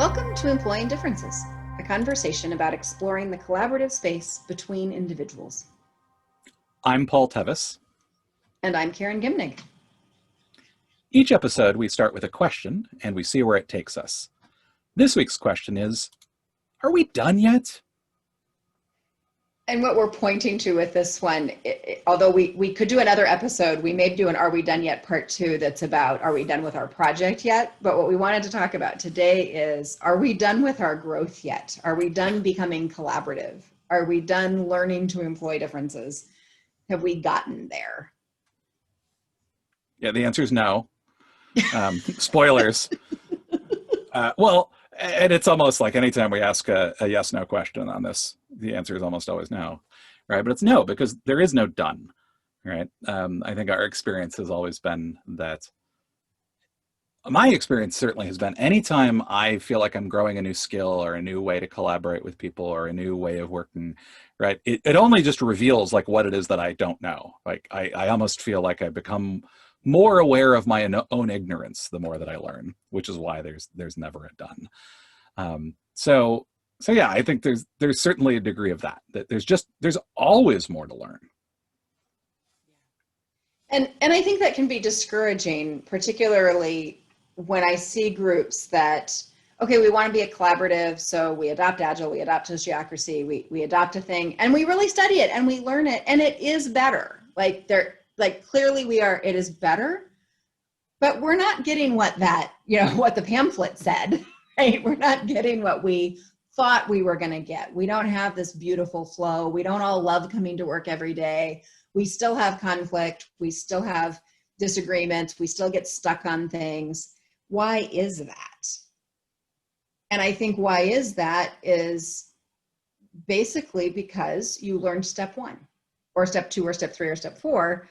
Welcome to Employing Differences, a conversation about exploring the collaborative space between individuals. I'm Paul Tevis. And I'm Karen Gimnig. Each episode, we start with a question and we see where it takes us. This week's question is, are we done yet? And what we're pointing to with this one, although we could do another episode, we may do an Are We Done Yet Part 2 that's about, are we done with our project yet? But what we wanted to talk about today is, are we done with our growth yet? Are we done becoming collaborative? Are we done learning to employ differences? Have we gotten there? Yeah, the answer is no. Spoilers. And it's almost like anytime we ask a yes-no question on this, the answer is almost always no, right? But it's no, because there is no done, right? I think our experience has always been that, my experience certainly has been anytime I feel like I'm growing a new skill or a new way to collaborate with people or a new way of working, right? It only just reveals like what it is that I don't know. Like I almost feel like I become more aware of my own ignorance the more that I learn, which is why there's never a done. So yeah, I think there's certainly a degree of that there's always more to learn. And I think that can be discouraging, particularly when I see groups that, okay, we want to be a collaborative, so we adopt Agile, we adopt Sociocracy, we adopt a thing, and we really study it and we learn it, and it is better. Clearly it is better, but we're not getting what the pamphlet said, right? We're not getting what we thought we were going to get. We don't have this beautiful flow. We don't all love coming to work every day. We still have conflict. We still have disagreements. We still get stuck on things. Why is that? And I think why is that is basically because you learned step 1 or step 2 or step 3 or step 4,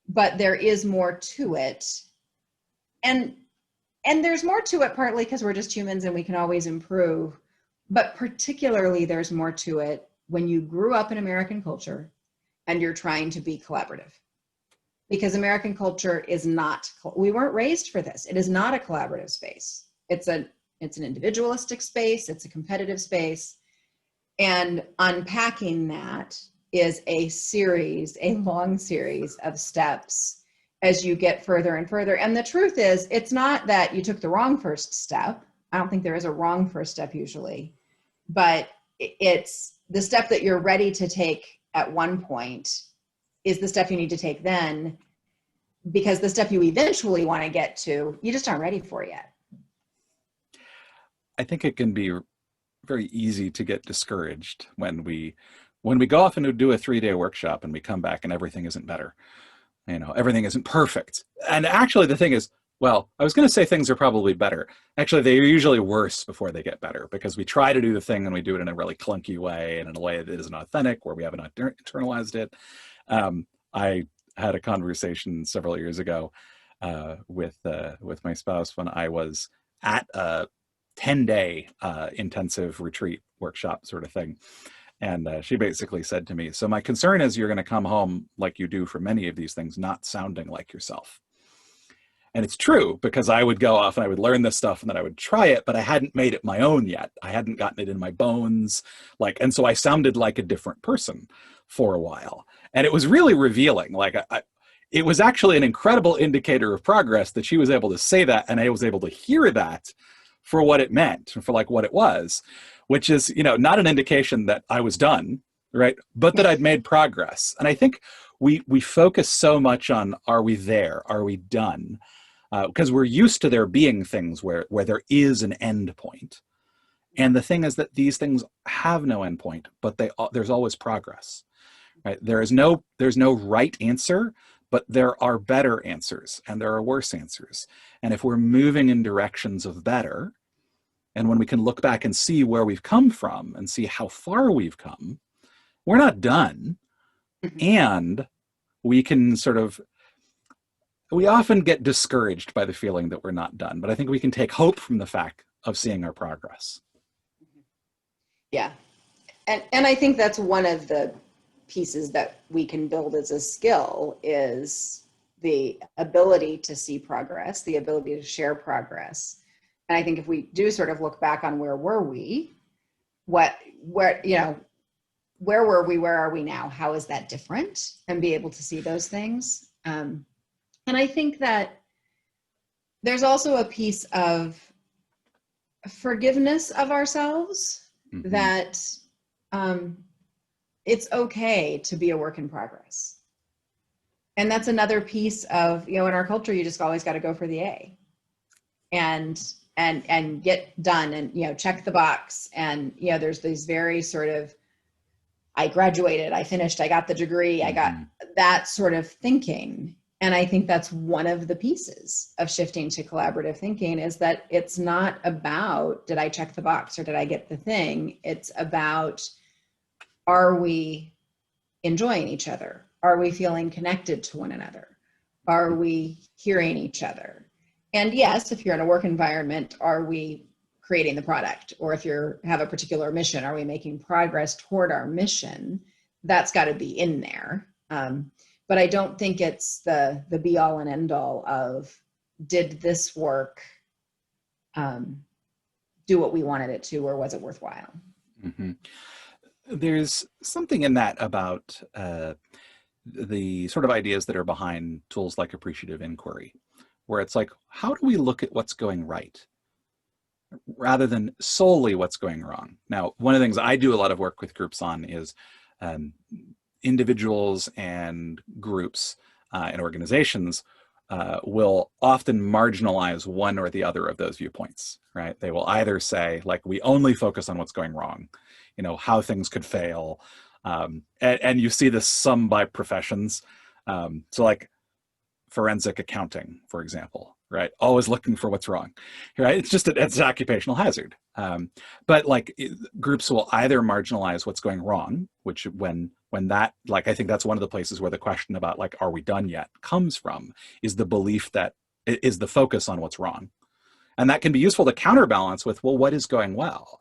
but there is more to it. And there's more to it partly because we're just humans and we can always improve, but particularly there's more to it when you grew up in American culture and you're trying to be collaborative. Because American culture is not, we weren't raised for this. It is not a collaborative space. It's an individualistic space, it's a competitive space. And unpacking that is a long series of steps as you get further and further. And the truth is, it's not that you took the wrong first step. I don't think there is a wrong first step usually, but it's the step that you're ready to take at one point is the step you need to take then, because the step you eventually want to get to, you just aren't ready for yet. I think it can be very easy to get discouraged when we go off and do a 3-day workshop and we come back and everything isn't better. Everything isn't perfect. And actually the thing is, well, I was going to say things are probably better. Actually, they're usually worse before they get better because we try to do the thing and we do it in a really clunky way and in a way that isn't authentic, where we haven't internalized it. I had a conversation several years ago with my spouse when I was at a 10-day intensive retreat workshop sort of thing. And she basically said to me, so my concern is you're going to come home like you do for many of these things, not sounding like yourself. And it's true, because I would go off and I would learn this stuff and then I would try it, but I hadn't made it my own yet. I hadn't gotten it in my bones. And so I sounded like a different person for a while. And it was really revealing. It was actually an incredible indicator of progress that she was able to say that and I was able to hear that for what it meant, for what it was, which is, not an indication that I was done, right? But that I'd made progress. And I think we focus so much on, are we there? Are we done? Because we're used to there being things where there is an end point. And the thing is that these things have no end point, but there's always progress, right? There's no right answer, but there are better answers and there are worse answers. And if we're moving in directions of better, and when we can look back and see where we've come from and see how far we've come, we're not done. And we can we often get discouraged by the feeling that we're not done, but I think we can take hope from the fact of seeing our progress. Yeah. And I think that's one of the pieces that we can build as a skill is the ability to see progress, the ability to share progress, And I think if we do sort of look back on where were we, where were we, where are we now? How is that different? And be able to see those things. And I think that there's also a piece of forgiveness of ourselves, mm-hmm. that it's okay to be a work in progress. And that's another piece of, in our culture, you just always got to go for the A and get done and, check the box. And, there's these very sort of, I graduated, I finished, I got the degree, mm-hmm. I got that sort of thinking. And I think that's one of the pieces of shifting to collaborative thinking, is that it's not about, did I check the box or did I get the thing? It's about, are we enjoying each other? Are we feeling connected to one another? Are we hearing each other? And yes, if you're in a work environment, are we creating the product? Or if you have a particular mission, are we making progress toward our mission? That's got to be in there. But I don't think it's the be all and end all of, did this work do what we wanted it to, or was it worthwhile? Mm-hmm. There's something in that about the sort of ideas that are behind tools like appreciative inquiry, where it's like, how do we look at what's going right rather than solely what's going wrong? Now, one of the things I do a lot of work with groups on is individuals and groups and organizations will often marginalize one or the other of those viewpoints, right? They will either say, like, we only focus on what's going wrong, how things could fail. And you see this some by professions. So like forensic accounting, for example, right? Always looking for what's wrong, right? It's an occupational hazard. But like groups will either marginalize what's going wrong, which when that, like, I think that's one of the places where the question about, like, are we done yet comes from, is the belief that is the focus on what's wrong. And that can be useful to counterbalance with, well, what is going well?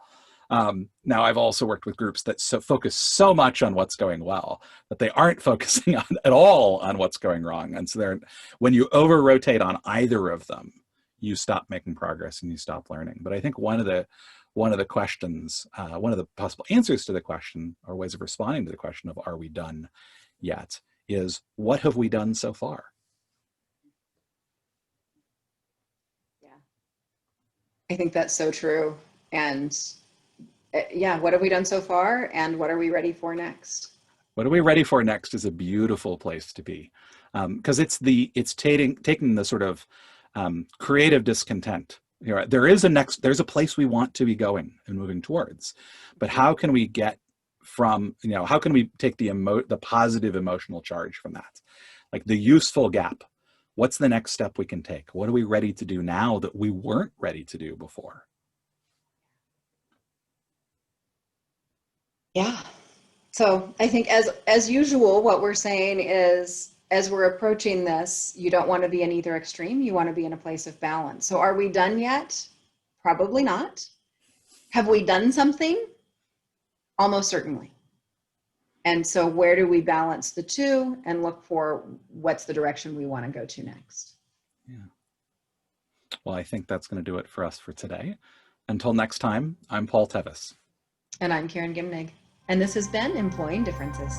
Now, I've also worked with groups that focus so much on what's going well that they aren't focusing at all on what's going wrong. And so when you over-rotate on either of them, you stop making progress and you stop learning. But I think one of the questions, one of the possible answers to the question, or ways of responding to the question of, are we done yet, is, what have we done so far? Yeah, I think that's so true. And what have we done so far, and what are we ready for next? What are we ready for next is a beautiful place to be, because it's taking the sort of creative discontent. There's a place we want to be going and moving towards, but how can we get from, how can we take the positive emotional charge from that, like the useful gap? What's the next step we can take? What are we ready to do now that we weren't ready to do before? Yeah. So I think as usual, what we're saying is, as we're approaching this, you don't want to be in either extreme. You want to be in a place of balance. So are we done yet? Probably not. Have we done something? Almost certainly. And so where do we balance the two and look for what's the direction we want to go to next? Yeah. Well, I think that's going to do it for us for today. Until next time, I'm Paul Tevis. And I'm Karen Gimnig. And this has been Employing Differences.